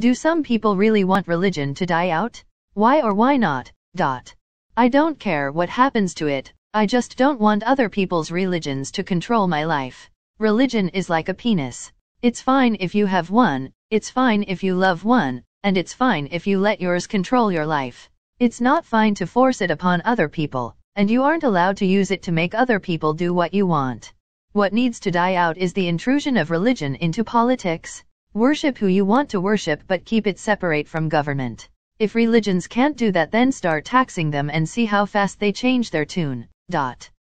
Do some people really want religion to die out? Why or why not? I don't care what happens to it, I just don't want other people's religions to control my life. Religion is like a penis. It's fine if you have one, it's fine if you love one, and it's fine if you let yours control your life. It's not fine to force it upon other people, and you aren't allowed to use it to make other people do what you want. What needs to die out is the intrusion of religion into politics. Worship who you want to worship, but keep it separate from government. If religions can't do that, then start taxing them and see how fast they change their tune.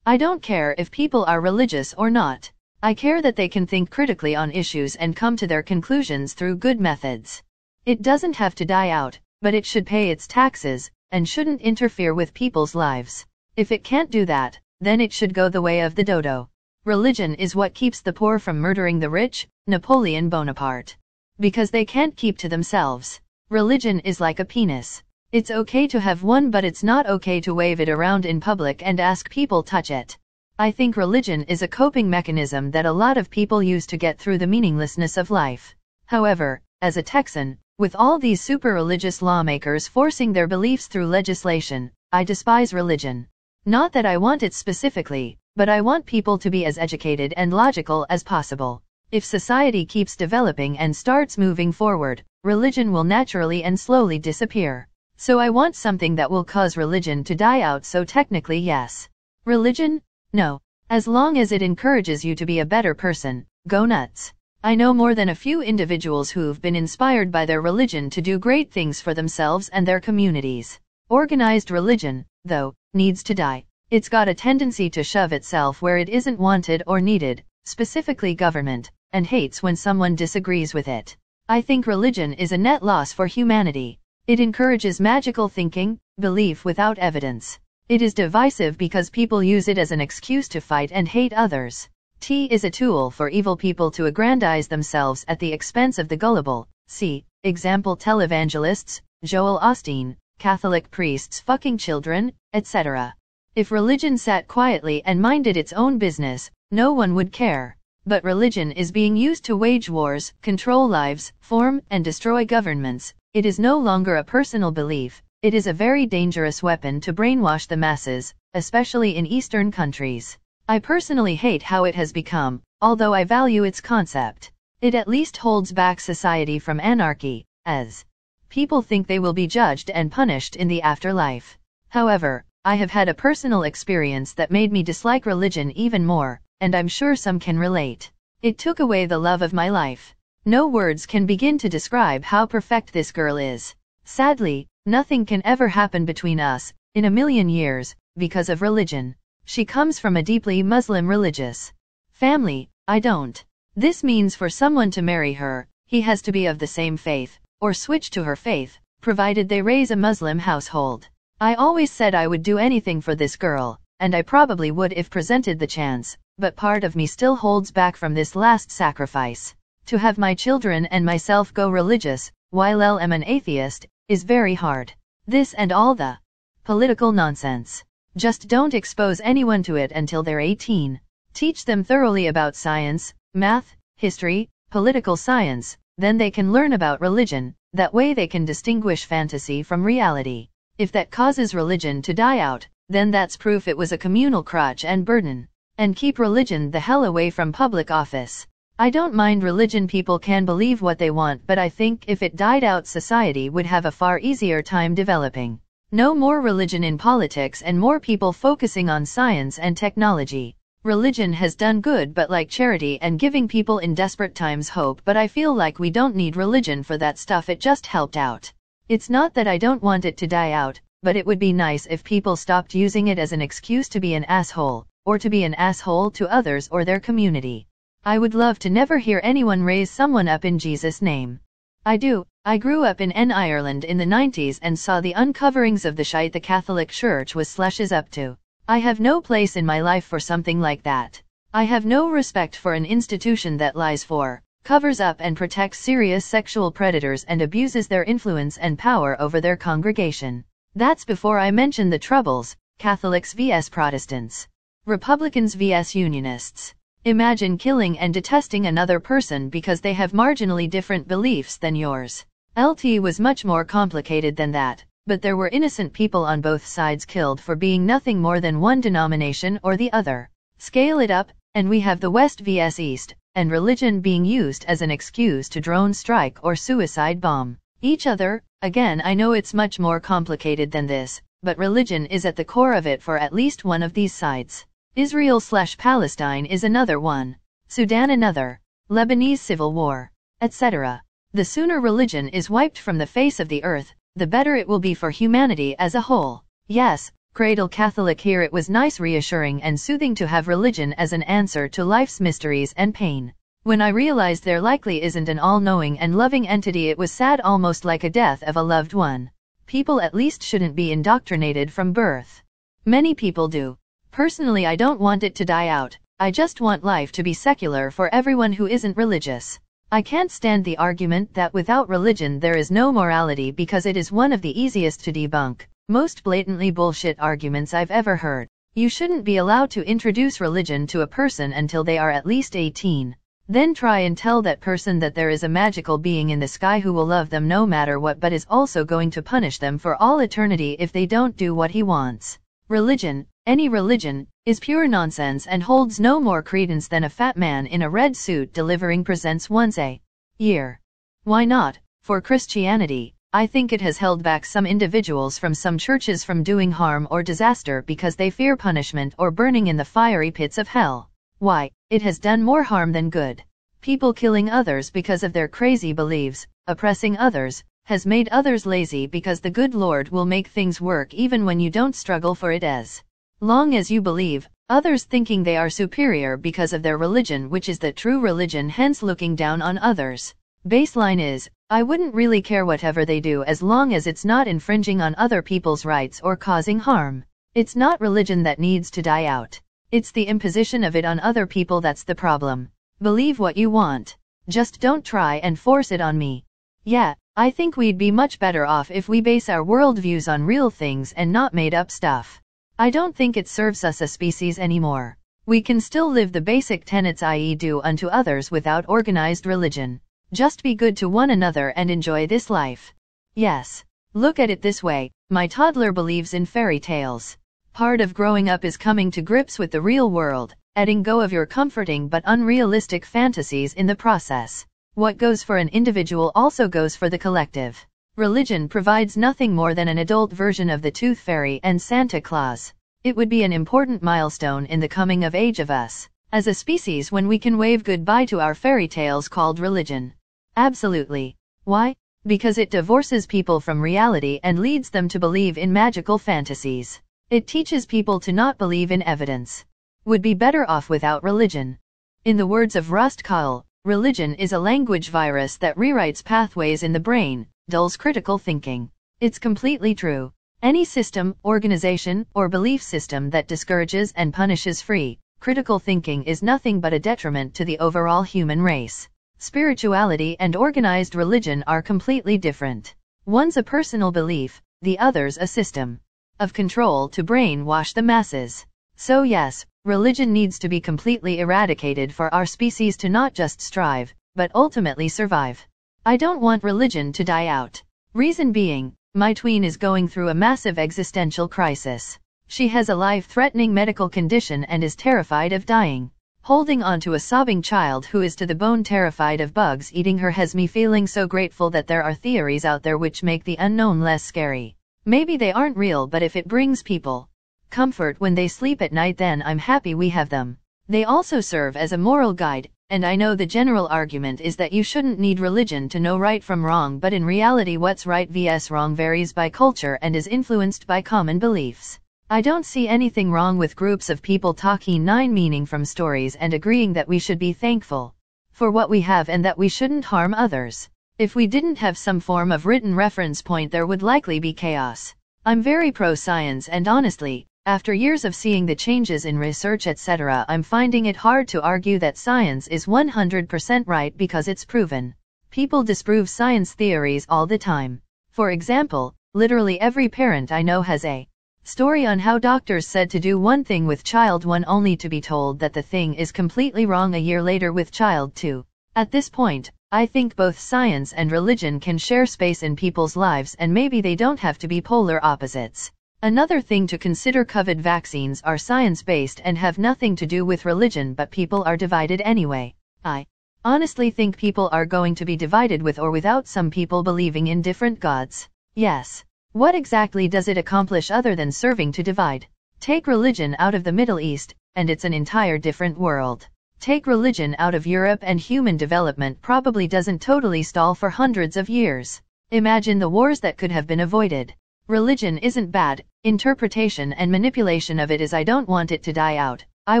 I don't care if people are religious or not. I care that they can think critically on issues and come to their conclusions through good methods. It doesn't have to die out, but it should pay its taxes, and shouldn't interfere with people's lives. If it can't do that, then it should go the way of the dodo. Religion is what keeps the poor from murdering the rich, Napoleon Bonaparte. Because they can't keep to themselves. Religion is like a penis. It's okay to have one, but it's not okay to wave it around in public and ask people touch it. I think religion is a coping mechanism that a lot of people use to get through the meaninglessness of life. However, as a Texan, with all these super religious lawmakers forcing their beliefs through legislation, I despise religion. Not that I want it specifically, but I want people to be as educated and logical as possible. If society keeps developing and starts moving forward, religion will naturally and slowly disappear. So I want something that will cause religion to die out, so technically yes. Religion? No. As long as it encourages you to be a better person, go nuts. I know more than a few individuals who've been inspired by their religion to do great things for themselves and their communities. Organized religion, though, needs to die. It's got a tendency to shove itself where it isn't wanted or needed, specifically government, and hates when someone disagrees with it. I think religion is a net loss for humanity. It encourages magical thinking, belief without evidence. It is divisive because people use it as an excuse to fight and hate others. T is a tool for evil people to aggrandize themselves at the expense of the gullible. See, example televangelists, Joel Osteen, Catholic priests fucking children, etc. If religion sat quietly and minded its own business, no one would care. But religion is being used to wage wars, control lives, form and destroy governments. It is no longer a personal belief, it is a very dangerous weapon to brainwash the masses, especially in Eastern countries. I personally hate how it has become, although I value its concept. It at least holds back society from anarchy, as people think they will be judged and punished in the afterlife. However, I have had a personal experience that made me dislike religion even more, and I'm sure some can relate. It took away the love of my life. No words can begin to describe how perfect this girl is. Sadly, nothing can ever happen between us, in a million years, because of religion. She comes from a deeply Muslim religious family, I don't. This means for someone to marry her, he has to be of the same faith, or switch to her faith, provided they raise a Muslim household. I always said I would do anything for this girl, and I probably would if presented the chance, but part of me still holds back from this last sacrifice. To have my children and myself go religious, while I'm an atheist, is very hard. This and all the political nonsense. Just don't expose anyone to it until they're 18. Teach them thoroughly about science, math, history, political science, then they can learn about religion, that way they can distinguish fantasy from reality. If that causes religion to die out, then that's proof it was a communal crutch and burden. And keep religion the hell away from public office. I don't mind religion, people can believe what they want, but I think if it died out, society would have a far easier time developing. No more religion in politics and more people focusing on science and technology. Religion has done good, but like charity and giving people in desperate times hope, but I feel like we don't need religion for that stuff, it just helped out. It's not that I don't want it to die out, but it would be nice if people stopped using it as an excuse to be an asshole, or to be an asshole to others or their community. I would love to never hear anyone raise someone up in Jesus' name. I do. I grew up in Ireland in the 90s and saw the uncoverings of the shite the Catholic Church was slushes up to. I have no place in my life for something like that. I have no respect for an institution that lies for, covers up and protects serious sexual predators and abuses their influence and power over their congregation. That's before I mention the troubles, Catholics vs Protestants, Republicans vs Unionists. Imagine killing and detesting another person because they have marginally different beliefs than yours. LT was much more complicated than that, but there were innocent people on both sides killed for being nothing more than one denomination or the other. Scale it up, and we have the West vs East, and religion being used as an excuse to drone strike or suicide bomb each other. Again, I know it's much more complicated than this, but religion is at the core of it for at least one of these sides. Israel/Palestine is another one, Sudan another, Lebanese civil war, etc. The sooner religion is wiped from the face of the earth, the better it will be for humanity as a whole. Yes, Cradle Catholic here. It was nice, reassuring and soothing to have religion as an answer to life's mysteries and pain. When I realized there likely isn't an all-knowing and loving entity, it was sad, almost like a death of a loved one. People at least shouldn't be indoctrinated from birth. Many people do. Personally, I don't want it to die out. I just want life to be secular for everyone who isn't religious. I can't stand the argument that without religion there is no morality, because it is one of the easiest to debunk, most blatantly bullshit arguments I've ever heard. You shouldn't be allowed to introduce religion to a person until they are at least 18. Then try and tell that person that there is a magical being in the sky who will love them no matter what, but is also going to punish them for all eternity if they don't do what he wants. Religion, any religion, is pure nonsense and holds no more credence than a fat man in a red suit delivering presents once a year. Why not? For Christianity, I think it has held back some individuals from some churches from doing harm or disaster because they fear punishment or burning in the fiery pits of hell. Why? It has done more harm than good. People killing others because of their crazy beliefs, oppressing others, has made others lazy, because the good Lord will make things work even when you don't struggle for it as long as you believe. Others thinking they are superior because of their religion, which is the true religion, hence looking down on others. Baseline is, I wouldn't really care whatever they do as long as it's not infringing on other people's rights or causing harm. It's not religion that needs to die out. It's the imposition of it on other people that's the problem. Believe what you want. Just don't try and force it on me. Yeah, I think we'd be much better off if we base our worldviews on real things and not made up stuff. I don't think it serves us as species anymore. We can still live the basic tenets, i.e. do unto others, without organized religion. Just be good to one another and enjoy this life. Yes. Look at it this way, my toddler believes in fairy tales. Part of growing up is coming to grips with the real world, letting go of your comforting but unrealistic fantasies in the process. What goes for an individual also goes for the collective. Religion provides nothing more than an adult version of the Tooth Fairy and Santa Claus. It would be an important milestone in the coming of age of us, as a species, when we can wave goodbye to our fairy tales called religion. Absolutely. Why? Because it divorces people from reality and leads them to believe in magical fantasies. It teaches people to not believe in evidence. Would be better off without religion. In the words of Rust Kyle, religion is a language virus that rewrites pathways in the brain, dulls critical thinking. It's completely true. Any system, organization, or belief system that discourages and punishes free, critical thinking is nothing but a detriment to the overall human race. Spirituality and organized religion are completely different. One's a personal belief, the other's a system of control to brainwash the masses. So yes, religion needs to be completely eradicated for our species to not just strive, but ultimately survive. I don't want religion to die out. Reason being, my tween is going through a massive existential crisis. She has a life-threatening medical condition and is terrified of dying. Holding on to a sobbing child who is to the bone terrified of bugs eating her has me feeling so grateful that there are theories out there which make the unknown less scary. Maybe they aren't real, but if it brings people comfort when they sleep at night, then I'm happy we have them. They also serve as a moral guide, and I know the general argument is that you shouldn't need religion to know right from wrong, but in reality what's right vs wrong varies by culture and is influenced by common beliefs. I don't see anything wrong with groups of people talking meaning from stories and agreeing that we should be thankful for what we have and that we shouldn't harm others. If we didn't have some form of written reference point, there would likely be chaos. I'm very pro-science, and honestly, after years of seeing the changes in research etc., I'm finding it hard to argue that science is 100% right because it's proven. People disprove science theories all the time. For example, literally every parent I know has a story on how doctors said to do one thing with child 1 only to be told that the thing is completely wrong a year later with child 2. At this point, I think both science and religion can share space in people's lives, and maybe they don't have to be polar opposites. Another thing to consider: COVID vaccines are science-based and have nothing to do with religion, but people are divided anyway. I honestly think people are going to be divided with or without some people believing in different gods. Yes. What exactly does it accomplish other than serving to divide? Take religion out of the Middle East, and it's an entire different world. Take religion out of Europe, and human development probably doesn't totally stall for hundreds of years. Imagine the wars that could have been avoided. Religion isn't bad, interpretation and manipulation of it is. I don't want it to die out. I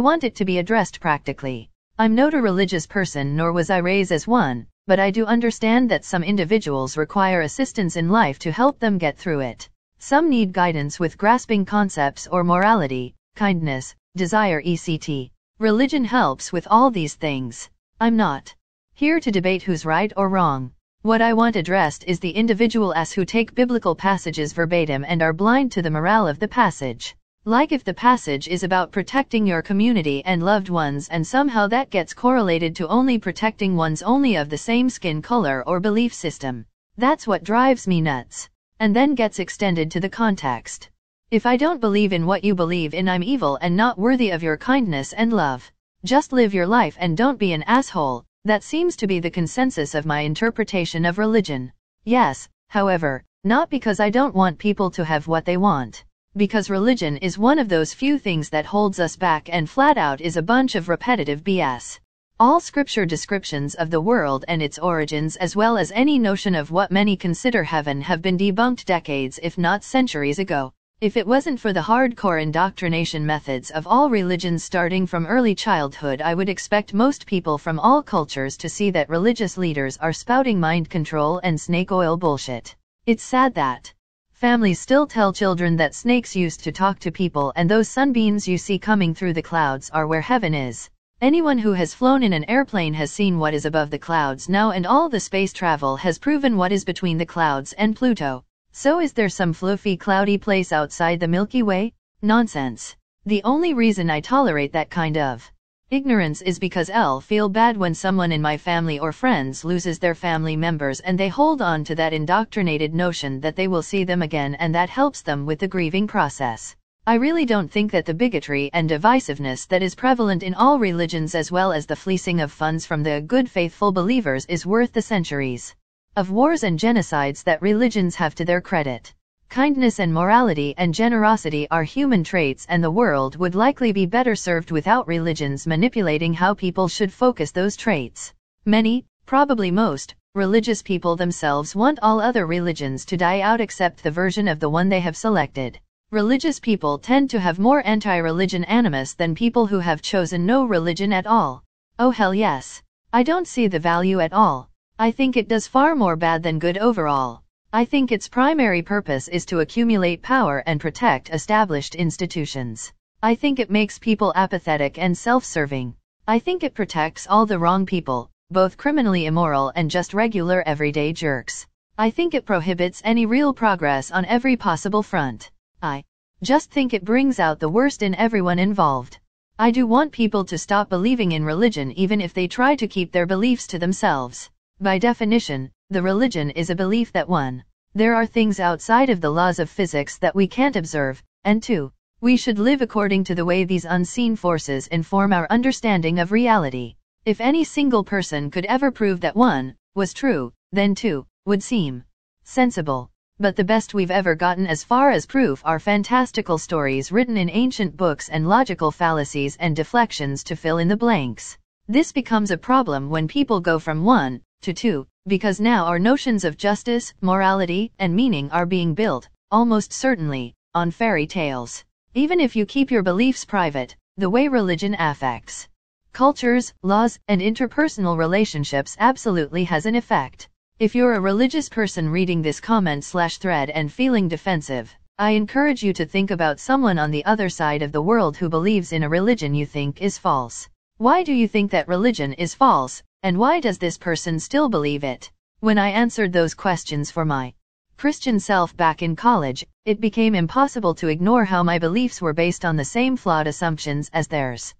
want it to be addressed practically. I'm not a religious person, nor was I raised as one, but I do understand that some individuals require assistance in life to help them get through it. Some need guidance with grasping concepts or morality, kindness, desire, etc. Religion helps with all these things. I'm not here to debate who's right or wrong. What I want addressed is the individual as who take biblical passages verbatim and are blind to the morale of the passage. Like if the passage is about protecting your community and loved ones, and somehow that gets correlated to only protecting ones only of the same skin color or belief system. That's what drives me nuts. And then gets extended to the context. If I don't believe in what you believe in, I'm evil and not worthy of your kindness and love. Just live your life and don't be an asshole. That seems to be the consensus of my interpretation of religion. Yes, however, not because I don't want people to have what they want. Because religion is one of those few things that holds us back and flat out is a bunch of repetitive BS. All scripture descriptions of the world and its origins, as well as any notion of what many consider heaven, have been debunked decades if not centuries ago. If it wasn't for the hardcore indoctrination methods of all religions starting from early childhood, I would expect most people from all cultures to see that religious leaders are spouting mind control and snake oil bullshit. It's sad that families still tell children that snakes used to talk to people, and those sunbeams you see coming through the clouds are where heaven is. Anyone who has flown in an airplane has seen what is above the clouds now, and all the space travel has proven what is between the clouds and Pluto. So is there some fluffy cloudy place outside the Milky Way? Nonsense. The only reason I tolerate that kind of ignorance is because I'll feel bad when someone in my family or friends loses their family members, and they hold on to that indoctrinated notion that they will see them again, and that helps them with the grieving process. I really don't think that the bigotry and divisiveness that is prevalent in all religions, as well as the fleecing of funds from the good faithful believers, is worth the centuries of wars and genocides that religions have to their credit. Kindness and morality and generosity are human traits, and the world would likely be better served without religions manipulating how people should focus those traits. Many, probably most, religious people themselves want all other religions to die out except the version of the one they have selected. Religious people tend to have more anti-religion animus than people who have chosen no religion at all. Oh hell yes. I don't see the value at all. I think it does far more bad than good overall. I think its primary purpose is to accumulate power and protect established institutions. I think it makes people apathetic and self-serving. I think it protects all the wrong people, both criminally immoral and just regular everyday jerks. I think it prohibits any real progress on every possible front. I just think it brings out the worst in everyone involved. I do want people to stop believing in religion, even if they try to keep their beliefs to themselves. By definition, the religion is a belief that 1. There are things outside of the laws of physics that we can't observe, and 2. We should live according to the way these unseen forces inform our understanding of reality. If any single person could ever prove that 1 was true, then 2 would seem sensible. But the best we've ever gotten as far as proof are fantastical stories written in ancient books and logical fallacies and deflections to fill in the blanks. This becomes a problem when people go from 1 to 2, because now our notions of justice, morality, and meaning are being built, almost certainly, on fairy tales. Even if you keep your beliefs private, the way religion affects cultures, laws, and interpersonal relationships absolutely has an effect. If you're a religious person reading this comment/thread and feeling defensive, I encourage you to think about someone on the other side of the world who believes in a religion you think is false. Why do you think that religion is false, and why does this person still believe it? When I answered those questions for my Christian self back in college, it became impossible to ignore how my beliefs were based on the same flawed assumptions as theirs.